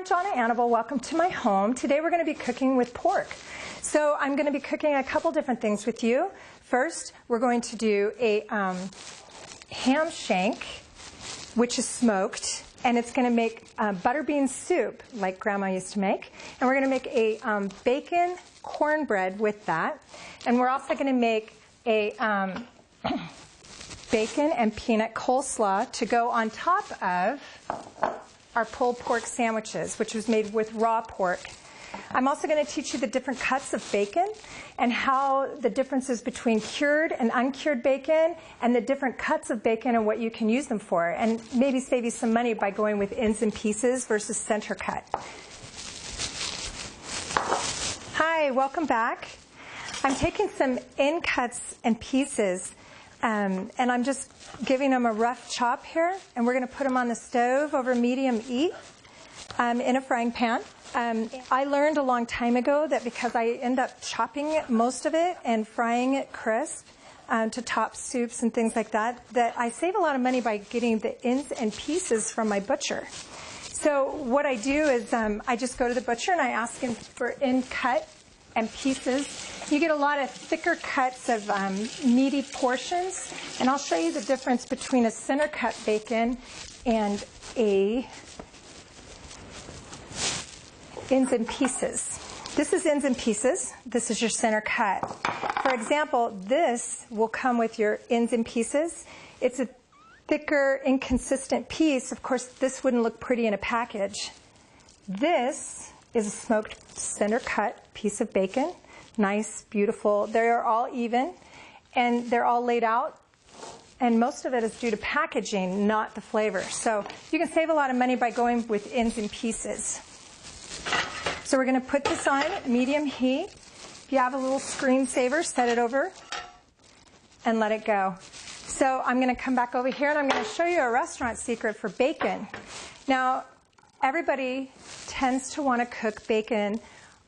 Johnna Annabelle. Welcome to my home. Today we're going to be cooking with pork. So I'm going to be cooking a couple different things with you. First, we're going to do a ham shank, which is smoked, and it's going to make butter bean soup like Grandma used to make. And we're going to make a bacon cornbread with that. And we're also going to make a bacon and peanut coleslaw to go on top of our pulled pork sandwiches, which was made with raw pork. I'm also going to teach you the different cuts of bacon and how the differences between cured and uncured bacon and the different cuts of bacon and what you can use them for, and maybe save you some money by going with ends and pieces versus center cut. Hi, welcome back. I'm taking some end cuts and pieces and I'm just giving them a rough chop here, and we're going to put them on the stove over medium heat in a frying pan. I learned a long time ago that because I end up chopping most of it and frying it crisp to top soups and things like that, that I save a lot of money by getting the ends and pieces from my butcher. So what I do is I just go to the butcher and I ask him for end cut and pieces. You get a lot of thicker cuts of meaty portions, and I'll show you the difference between a center cut bacon and a ends and pieces. This is ends and pieces. This is your center cut. For example, this will come with your ends and pieces. It's a thicker, inconsistent piece. Of course, this wouldn't look pretty in a package. This is a smoked center cut piece of bacon. Nice, beautiful. They're all even, and they're all laid out, and most of it is due to packaging, not the flavor. So you can save a lot of money by going with ends and pieces. So we're going to put this on medium heat. If you have a little screensaver, set it over and let it go. So I'm going to come back over here and I'm going to show you a restaurant secret for bacon. Now, everybody tends to want to cook bacon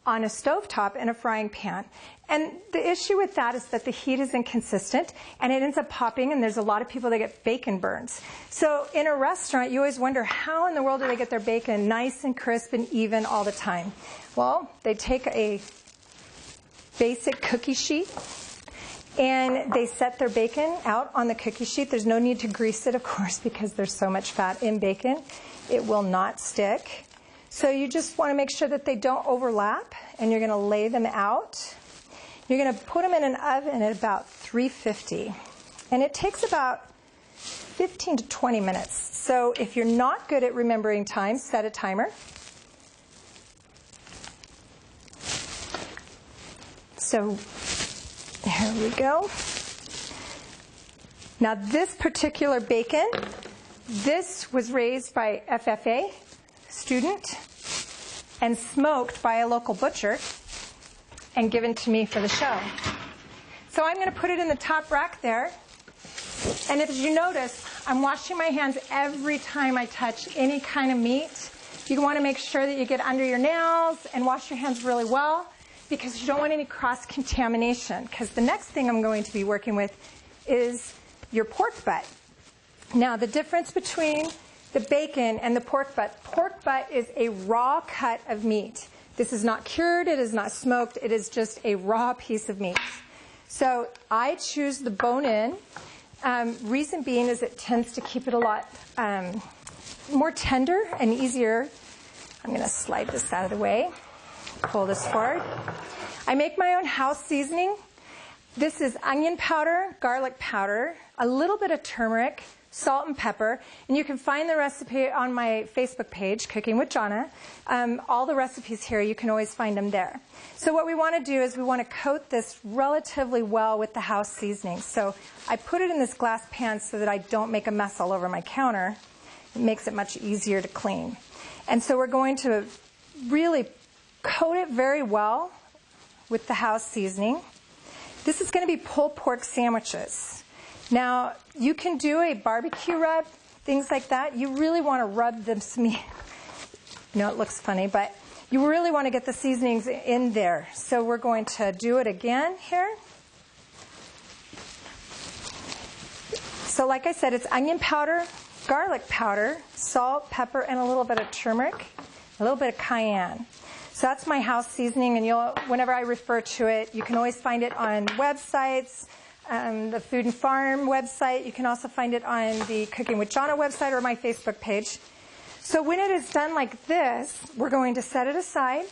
on a stovetop in a frying pan. And the issue with that is that the heat is inconsistent and it ends up popping, and there's a lot of people that get bacon burns. So in a restaurant, you always wonder, how in the world do they get their bacon nice and crisp and even all the time? Well, they take a basic cookie sheet and they set their bacon out on the cookie sheet. There's no need to grease it, of course, because there's so much fat in bacon. It will not stick. So you just want to make sure that they don't overlap, and you're going to lay them out. You're going to put them in an oven at about 350, and it takes about 15 to 20 minutes. So if you're not good at remembering time, set a timer. So here we go. Now this particular bacon, this was raised by FFA student and smoked by a local butcher and given to me for the show. So I'm going to put it in the top rack there. And as you notice, I'm washing my hands every time I touch any kind of meat. You want to make sure that you get under your nails and wash your hands really well, because you don't want any cross-contamination. Because the next thing I'm going to be working with is your pork butt. Now, the difference between the bacon and the pork butt is a raw cut of meat. This is not cured, it is not smoked, it is just a raw piece of meat. So I choose the bone-in. Reason being is it tends to keep it a lot more tender and easier. I'm going to slide this out of the way, pull this forward. I make my own house seasoning. This is onion powder, garlic powder, a little bit of turmeric, salt and pepper, and you can find the recipe on my Facebook page, Cooking with Johnna. All the recipes here, you can always find them there. So what we want to do is we want to coat this relatively well with the house seasoning. So I put it in this glass pan so that I don't make a mess all over my counter. It makes it much easier to clean. And so we're going to really coat it very well with the house seasoning. This is going to be pulled pork sandwiches. Now, you can do a barbecue rub, things like that. You really want to rub them some. I know it looks funny, but you really want to get the seasonings in there. So we're going to do it again here. So like I said, it's onion powder, garlic powder, salt, pepper, and a little bit of turmeric. a little bit of cayenne. So that's my house seasoning, and whenever I refer to it, you can always find it on websites, the Food and Farm website. You can also find it on the Cooking with Johnna website or my Facebook page. So when it is done like this, we're going to set it aside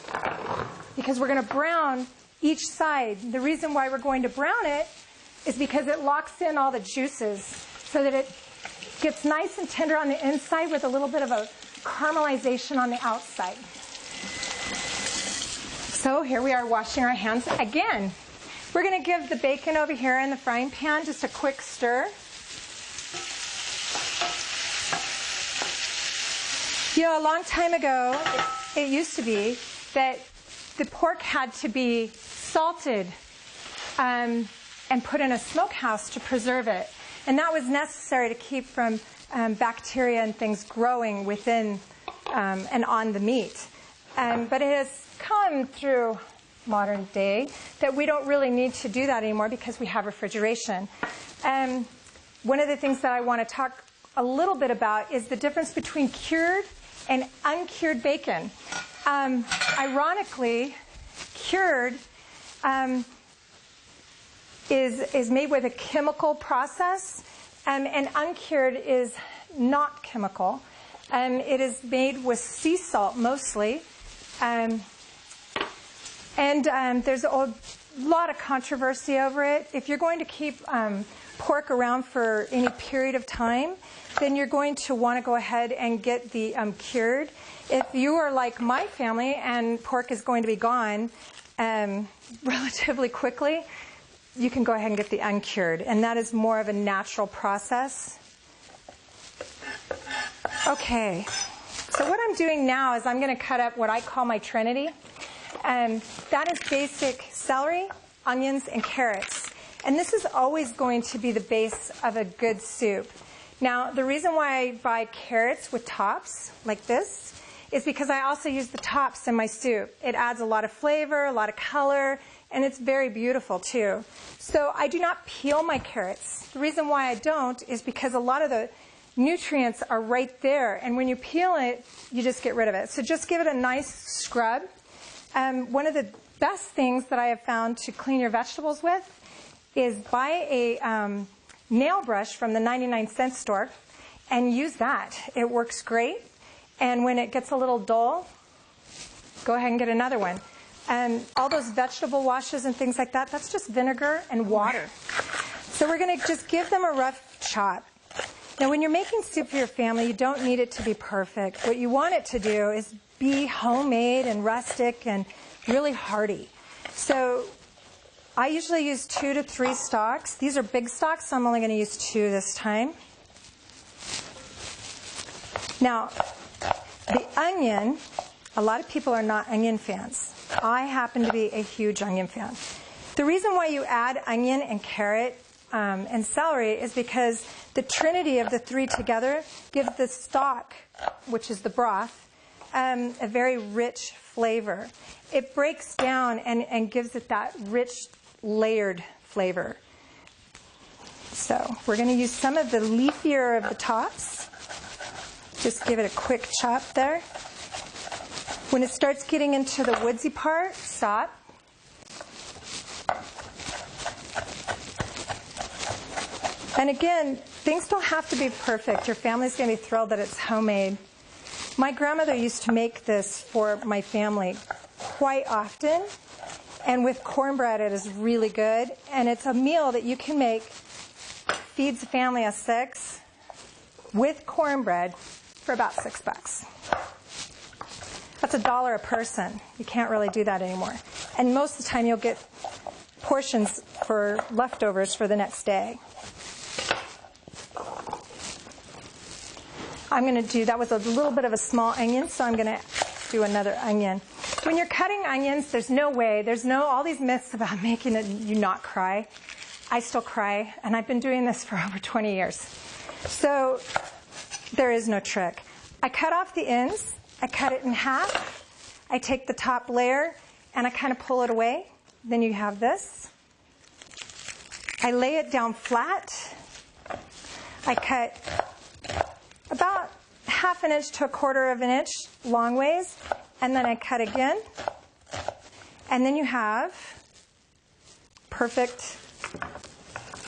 because we're going to brown each side. The reason why we're going to brown it is because it locks in all the juices so that it gets nice and tender on the inside with a little bit of a caramelization on the outside. So here we are washing our hands again. We're going to give the bacon over here in the frying pan just a quick stir. You know, a long time ago, it used to be that the pork had to be salted and put in a smokehouse to preserve it. And that was necessary to keep from bacteria and things growing within and on the meat. But it has come through modern day that we don't really need to do that anymore because we have refrigeration. One of the things that I want to talk a little bit about is the difference between cured and uncured bacon. Ironically, cured is made with a chemical process, and uncured is not chemical. It is made with sea salt mostly. And there's a lot of controversy over it. If you're going to keep pork around for any period of time, then you're going to want to go ahead and get the cured. If you are like my family and pork is going to be gone relatively quickly, you can go ahead and get the uncured. And that is more of a natural process. Okay. So what I'm doing now is I'm going to cut up what I call my trinity. That is basic celery, onions, and carrots. And this is always going to be the base of a good soup. Now, the reason why I buy carrots with tops like this is because I also use the tops in my soup. It adds a lot of flavor, a lot of color, and it's very beautiful too. So I do not peel my carrots. The reason why I don't is because a lot of the nutrients are right there, and when you peel it, you just get rid of it. So just give it a nice scrub. One of the best things that I have found to clean your vegetables with is buy a nail brush from the 99-cent store and use that. It works great. And when it gets a little dull, go ahead and get another one. And all those vegetable washes and things like that, that's just vinegar and water. So we're going to just give them a rough chop. Now, when you're making soup for your family, you don't need it to be perfect. What you want it to do is be homemade and rustic and really hearty. So I usually use 2 to 3 stalks. These are big stalks, so I'm only going to use 2 this time. Now, the onion, a lot of people are not onion fans. I happen to be a huge onion fan. The reason why you add onion and carrot and celery is because the trinity of the 3 together gives the stock, which is the broth, a very rich flavor. It breaks down and gives it that rich, layered flavor. So we're going to use some of the leafier of the tops. Just give it a quick chop there. When it starts getting into the woodsy part, stop. And again, things don't have to be perfect. Your family's going to be thrilled that it's homemade. My grandmother used to make this for my family quite often. And with cornbread, it is really good. And it's a meal that you can make, feeds a family of 6, with cornbread for about $6. That's $1 a person. You can't really do that anymore. And most of the time you'll get portions for leftovers for the next day. I'm going to do, that was a little bit of a small onion, so I'm going to do another onion. When you're cutting onions, there's no way, all these myths about making you not cry. I still cry, and I've been doing this for over 20 years. So there is no trick. I cut off the ends. I cut it in half. I take the top layer and I kind of pull it away. Then you have this. I lay it down flat. I cut about 1/2 inch to 1/4 of an inch long ways, and then I cut again. And then you have perfect,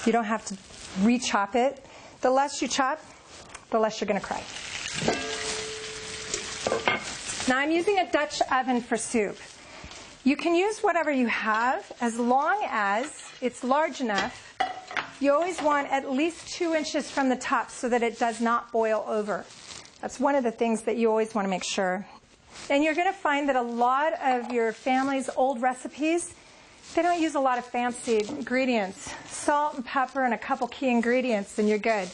you don't have to re-chop it. The less you chop, the less you're going to cry. Now I'm using a Dutch oven for soup. You can use whatever you have as long as it's large enough. You always want at least 2 inches from the top so that it does not boil over. That's one of the things that you always want to make sure. And you're going to find that a lot of your family's old recipes, they don't use a lot of fancy ingredients. Salt and pepper and a couple key ingredients, and you're good.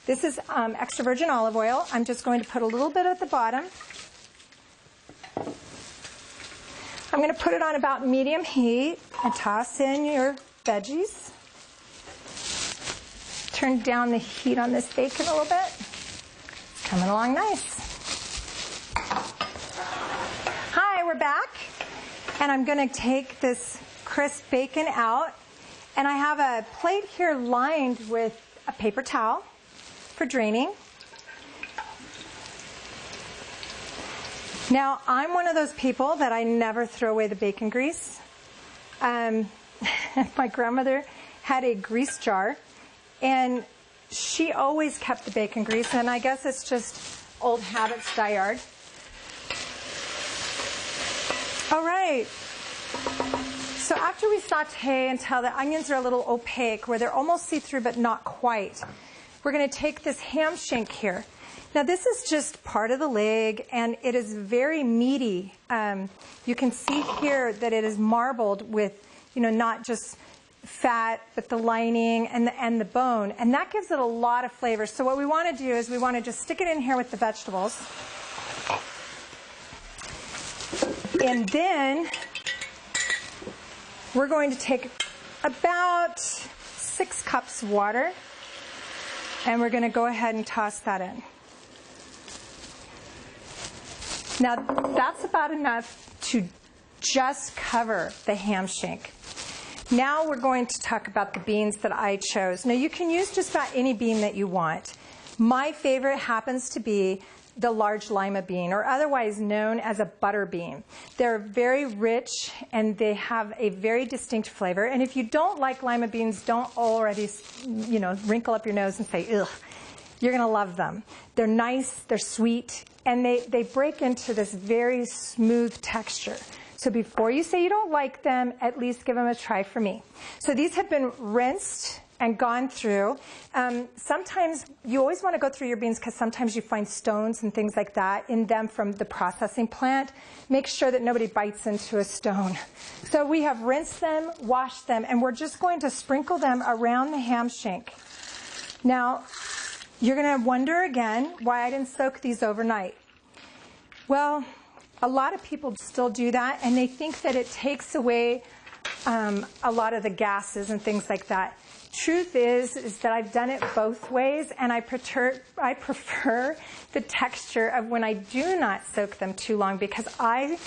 This is extra virgin olive oil. I'm just going to put a little bit at the bottom. I'm going to put it on about medium heat and toss in your veggies. Turn down the heat on this bacon a little bit. It's coming along nice. Hi, we're back. And I'm going to take this crisp bacon out. And I have a plate here lined with a paper towel for draining. Now, I'm one of those people that I never throw away the bacon grease. My grandmother had a grease jar, and she always kept the bacon grease, and I guess it's just old habits die hard. All right. So after we saute until the onions are a little opaque, where they're almost see-through but not quite, we're going to take this ham shank here. Now this is just part of the leg, and it is very meaty. You can see here that it is marbled with, not just fat, but the lining and the bone, and that gives it a lot of flavor. So what we want to do is we want to just stick it in here with the vegetables, and then we're going to take about 6 cups of water, and we're going to go ahead and toss that in. Now, that's about enough to just cover the ham shank. Now we're going to talk about the beans that I chose. Now, you can use just about any bean that you want. My favorite happens to be the large lima bean, or otherwise known as a butter bean. They're very rich, and they have a very distinct flavor. And if you don't like lima beans, don't already, wrinkle up your nose and say, ugh. You're going to love them. They're nice, they're sweet, and they break into this very smooth texture. So before you say you don't like them, at least give them a try for me. So these have been rinsed and gone through. Sometimes you always want to go through your beans because sometimes you find stones and things like that in them from the processing plant. Make sure that nobody bites into a stone. So we have rinsed them, washed them, and we're just going to sprinkle them around the ham shank. Now, you're going to wonder again why I didn't soak these overnight. Well, a lot of people still do that, and they think that it takes away a lot of the gases and things like that. Truth is that I've done it both ways, and I prefer the texture of when I do not soak them too long, because I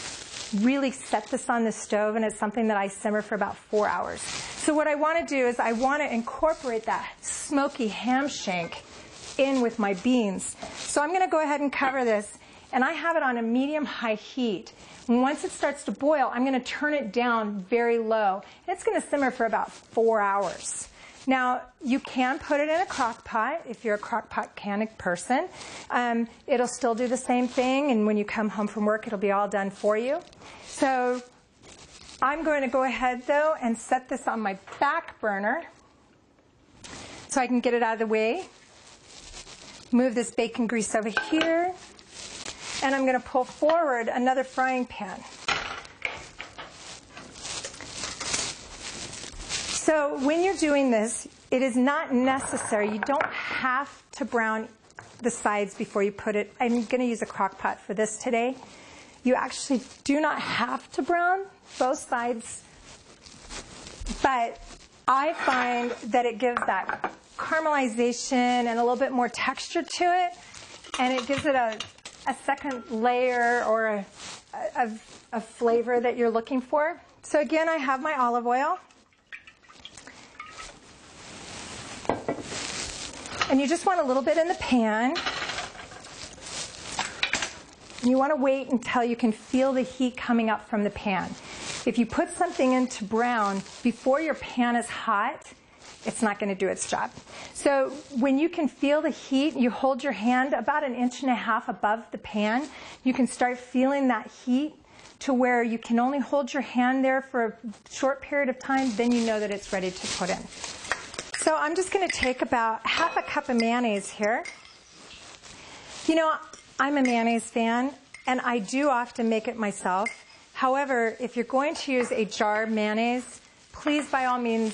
really set this on the stove, and it's something that I simmer for about 4 hours. So what I want to do is I want to incorporate that smoky ham shank in with my beans. So I'm going to go ahead and cover this, and I have it on a medium-high heat. And once it starts to boil, I'm going to turn it down very low. And it's going to simmer for about 4 hours. Now, you can put it in a crock pot if you're a crock pot kind of person. It'll still do the same thing, and when you come home from work, it'll be all done for you. So I'm going to go ahead, though, and set this on my back burner so I can get it out of the way. Move this bacon grease over here, and I'm going to pull forward another frying pan. So when you're doing this, it is not necessary. You don't have to brown the sides before you put it. I'm going to use a crock pot for this today. You actually do not have to brown both sides, but I find that it gives that caramelization and a little bit more texture to it, and it gives it a second layer or a flavor that you're looking for. So again, I have my olive oil, and you just want a little bit in the pan. And you want to wait until you can feel the heat coming up from the pan. If you put something into brown before your pan is hot, it's not going to do its job. So when you can feel the heat, you hold your hand about 1.5 inches above the pan, you can start feeling that heat to where you can only hold your hand there for a short period of time, then you know that it's ready to put in. So I'm just going to take about 1/2 cup of mayonnaise here. You know, I'm a mayonnaise fan, and I do often make it myself. However, if you're going to use a jar mayonnaise, please, by all means,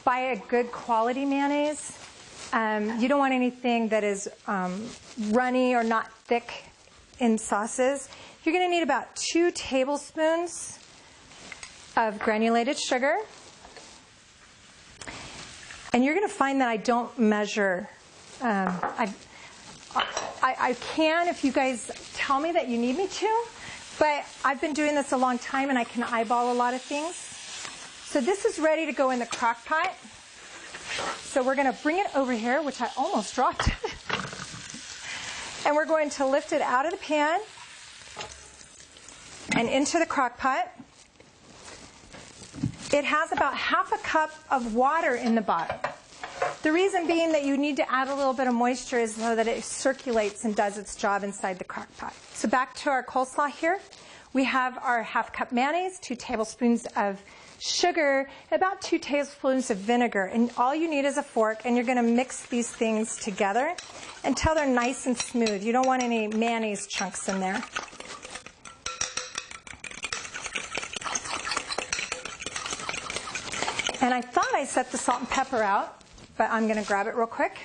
buy a good quality mayonnaise. You don't want anything that is runny or not thick in sauces. You're going to need about 2 tablespoons of granulated sugar. And you're going to find that I don't measure. I can if you guys tell me that you need me to, but I've been doing this a long time and I can eyeball a lot of things. So this is ready to go in the crock pot. So we're going to bring it over here, which I almost dropped. And we're going to lift it out of the pan and into the crock pot. It has about 1/2 cup of water in the bottom. The reason being that you need to add a little bit of moisture is so that it circulates and does its job inside the crock pot. So back to our coleslaw here. We have our 1/2 cup mayonnaise, 2 tablespoons of sugar, about 2 tablespoons of vinegar. And all you need is a fork, and you're going to mix these things together until they're nice and smooth. You don't want any mayonnaise chunks in there. And I thought I set the salt and pepper out, but I'm going to grab it real quick.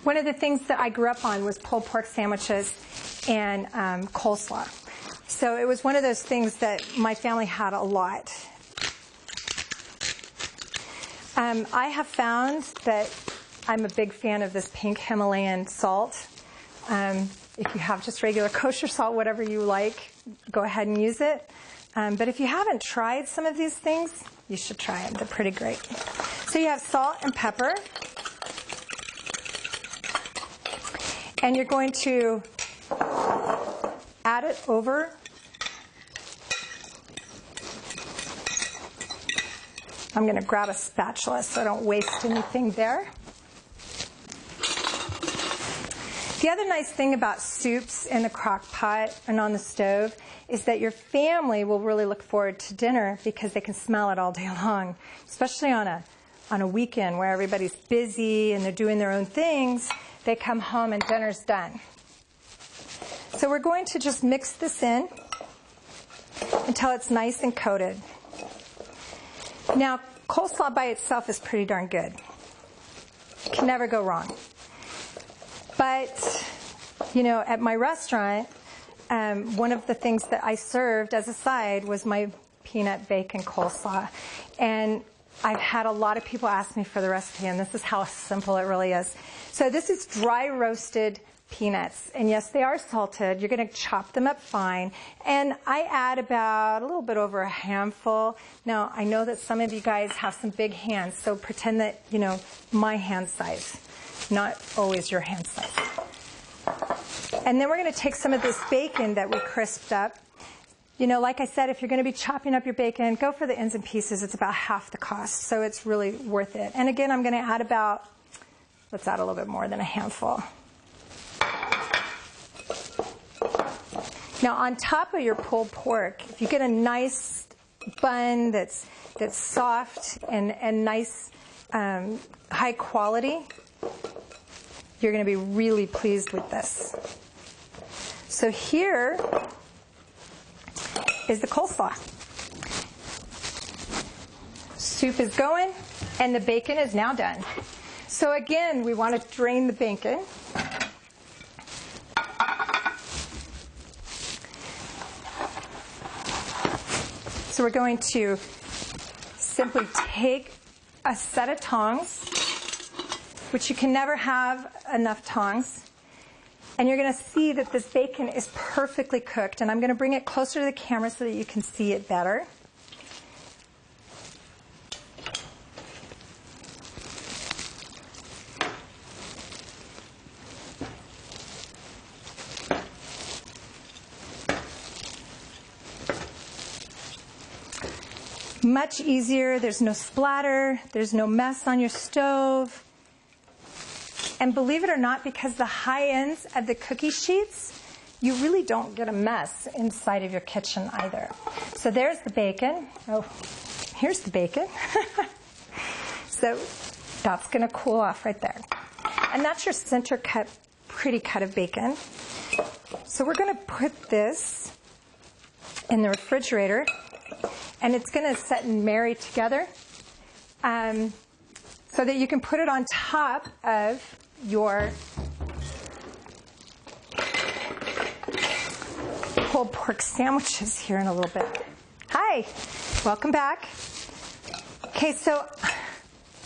One of the things that I grew up on was pulled pork sandwiches and coleslaw. So it was one of those things that my family had a lot. I have found that I'm a big fan of this pink Himalayan salt. If you have just regular kosher salt, whatever you like, go ahead and use it. But if you haven't tried some of these things, you should try them. They're pretty great. So you have salt and pepper. And you're going to add it over. I'm going to grab a spatula so I don't waste anything there. The other nice thing about soups in the crock pot and on the stove is that your family will really look forward to dinner because they can smell it all day long, especially on a weekend where everybody's busy and they're doing their own things. They come home and dinner's done. So we're going to just mix this in until it's nice and coated. Now, coleslaw by itself is pretty darn good. You can never go wrong. But, you know, at my restaurant, one of the things that I served as a side was my peanut bacon coleslaw. And I've had a lot of people ask me for the recipe, and this is how simple it really is. So this is dry roasted peanuts. And yes, they are salted. You're going to chop them up fine. And I add about a little bit over a handful. Now, I know that some of you guys have some big hands, so pretend that, you know, my hand size, not always your hand size. And then we're going to take some of this bacon that we crisped up. You know, like I said, if you're going to be chopping up your bacon, go for the ends and pieces. It's about half the cost, so it's really worth it. And again, I'm going to add about, let's add a little bit more than a handful. Now, on top of your pulled pork, if you get a nice bun that's soft and nice, high quality, you're going to be really pleased with this. So here is the coleslaw. Soup is going, and the bacon is now done. So again, we want to drain the bacon. So we're going to simply take a set of tongs, which you can never have enough tongs, and you're going to see that this bacon is perfectly cooked. And I'm going to bring it closer to the camera so that you can see it better. Much easier. There's no splatter. There's no mess on your stove. And believe it or not, because the high ends of the cookie sheets, you really don't get a mess inside of your kitchen either. So there's the bacon. Oh, here's the bacon. So that's going to cool off right there. And that's your center cut, pretty cut of bacon. So we're going to put this in the refrigerator, and it's going to set and marry together so that you can put it on top of your pulled pork sandwiches here in a little bit. Hi, welcome back. Okay, so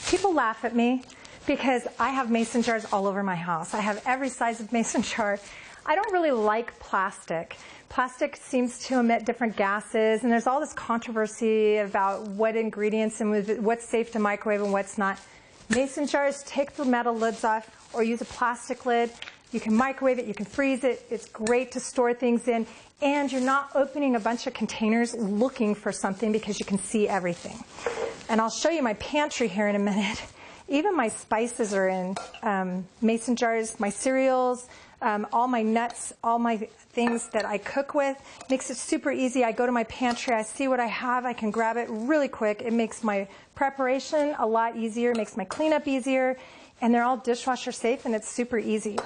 people laugh at me because I have mason jars all over my house. I have every size of mason jar. I don't really like plastic. Plastic seems to emit different gases, and there's all this controversy about what ingredients and what's safe to microwave and what's not. Mason jars, take the metal lids off or use a plastic lid. You can microwave it, you can freeze it. It's great to store things in, and you're not opening a bunch of containers looking for something because you can see everything. And I'll show you my pantry here in a minute. Even my spices are in mason jars, my cereals, all my nuts, all my things that I cook with. Makes it super easy. I go to my pantry, I see what I have, I can grab it really quick. It makes my preparation a lot easier, makes my cleanup easier, and they're all dishwasher safe, and it's super easy.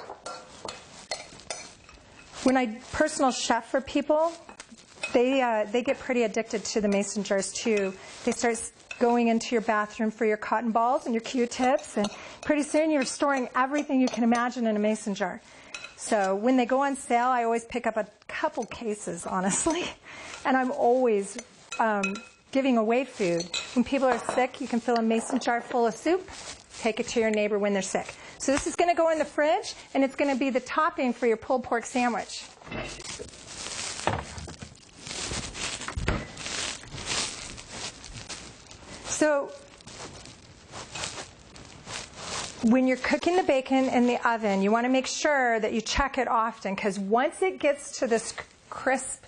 When I personal chef for people, they get pretty addicted to the mason jars too. They start going into your bathroom for your cotton balls and your Q-tips, and pretty soon you're storing everything you can imagine in a mason jar. So when they go on sale, I always pick up a couple cases, honestly, and I'm always giving away food. When people are sick, you can fill a mason jar full of soup, take it to your neighbor when they're sick. So this is going to go in the fridge, and it's going to be the topping for your pulled pork sandwich. So when you're cooking the bacon in the oven, you want to make sure that you check it often, because once it gets to this crisp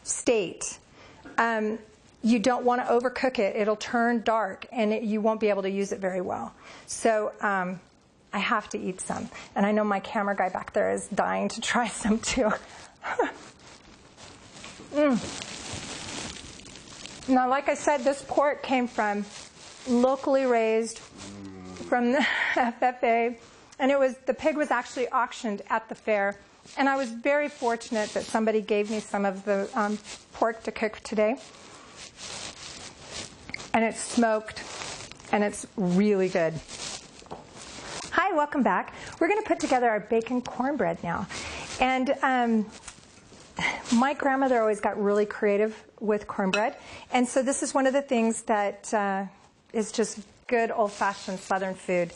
state, you don't want to overcook it. It'll turn dark, and you won't be able to use it very well. So I have to eat some. And I know my camera guy back there is dying to try some too. Now, like I said, this pork came from locally raised from the FFA, and the pig was actually auctioned at the fair. And I was very fortunate that somebody gave me some of the pork to cook today. And it's smoked, and it's really good. Hi, welcome back. We're going to put together our bacon cornbread now. And my grandmother always got really creative with cornbread. And so this is one of the things that is just good old-fashioned Southern food.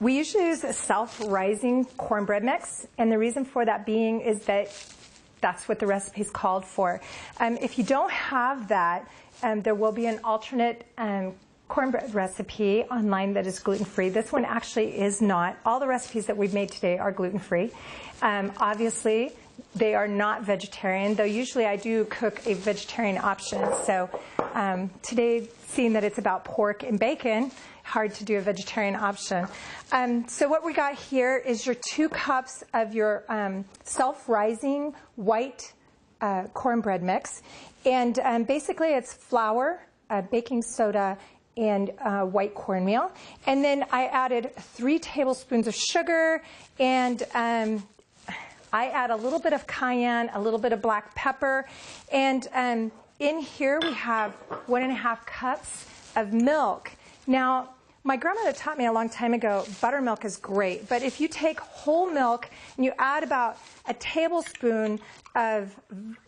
We usually use a self-rising cornbread mix, and the reason for that being is that that's what the recipe's called for. If you don't have that, there will be an alternate cornbread recipe online that is gluten-free. This one actually is not. All the recipes that we've made today are gluten-free. Obviously, they are not vegetarian, though usually I do cook a vegetarian option. So today, seeing that it's about pork and bacon, hard to do a vegetarian option. So what we got here is your 2 cups of your self-rising white cornbread mix. And basically it's flour, baking soda, and white cornmeal. And then I added 3 tablespoons of sugar, and I add a little bit of cayenne, a little bit of black pepper, and in here we have 1.5 cups of milk. Now, my grandmother taught me a long time ago, buttermilk is great, but if you take whole milk and you add about a tablespoon of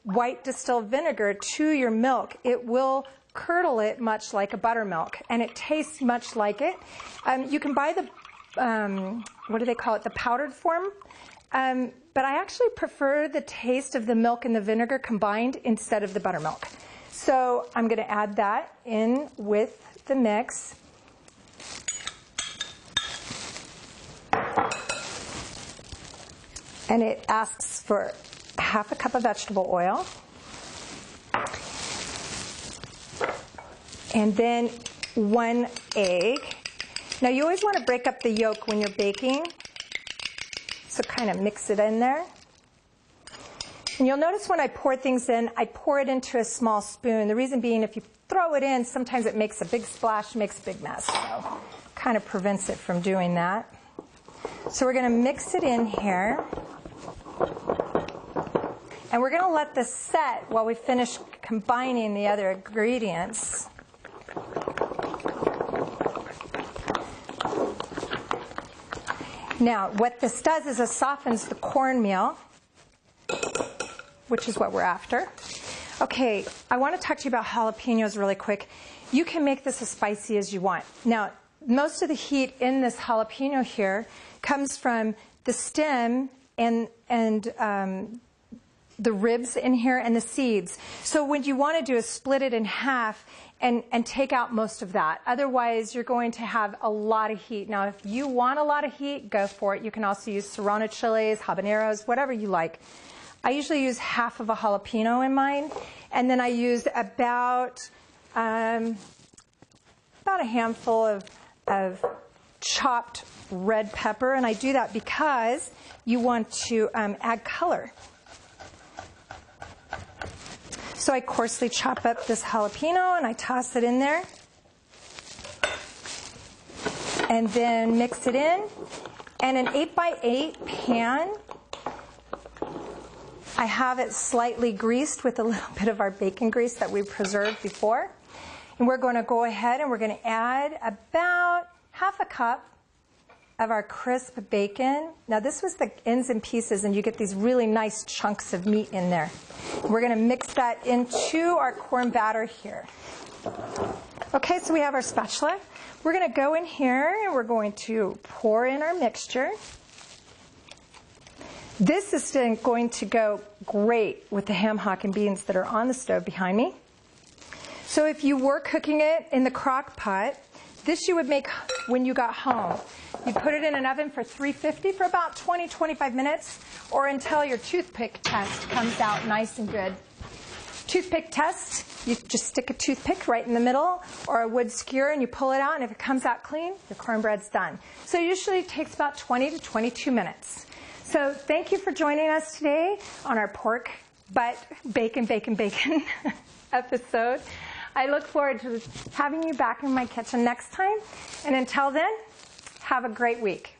white distilled vinegar to your milk, it will curdle it much like a buttermilk, and it tastes much like it. You can buy the, what do they call it, the powdered form, but I actually prefer the taste of the milk and the vinegar combined instead of the buttermilk. So I'm going to add that in with the mix. And it asks for 1/2 cup of vegetable oil. And then 1 egg. Now you always want to break up the yolk when you're baking, so kind of mix it in there. And you'll notice when I pour things in, I pour it into a small spoon. The reason being, if you throw it in, sometimes it makes a big splash, makes a big mess. So kind of prevents it from doing that. So we're going to mix it in here. And we're going to let this set while we finish combining the other ingredients. Now, what this does is it softens the cornmeal, which is what we're after. Okay, I want to talk to you about jalapenos really quick. You can make this as spicy as you want. Now, most of the heat in this jalapeno here comes from the stem and the ribs in here and the seeds. So what you want to do is split it in half and take out most of that. Otherwise, you're going to have a lot of heat. Now, if you want a lot of heat, go for it. You can also use serrano chilies, habaneros, whatever you like. I usually use half of a jalapeno in mine, and then I use about a handful of chopped red pepper, and I do that because you want to add color. So I coarsely chop up this jalapeno and I toss it in there. And then mix it in. And an 8x8 pan, I have it slightly greased with a little bit of our bacon grease that we preserved before. And we're going to go ahead and we're going to add about half a cup of our crisp bacon. Now this was the ends and pieces, and you get these really nice chunks of meat in there. We're going to mix that into our corn batter here. Okay, so we have our spatula. We're going to go in here and we're going to pour in our mixture. This is going to go great with the ham hock and beans that are on the stove behind me. So if you were cooking it in the crock pot, this you would make when you got home. You put it in an oven for 350 for about 20-25 minutes, or until your toothpick test comes out nice and good. Toothpick test, you just stick a toothpick right in the middle, or a wood skewer, and you pull it out, and if it comes out clean, your cornbread's done. So it usually takes about 20 to 22 minutes. So thank you for joining us today on our pork butt bacon episode. I look forward to having you back in my kitchen next time. And until then, have a great week.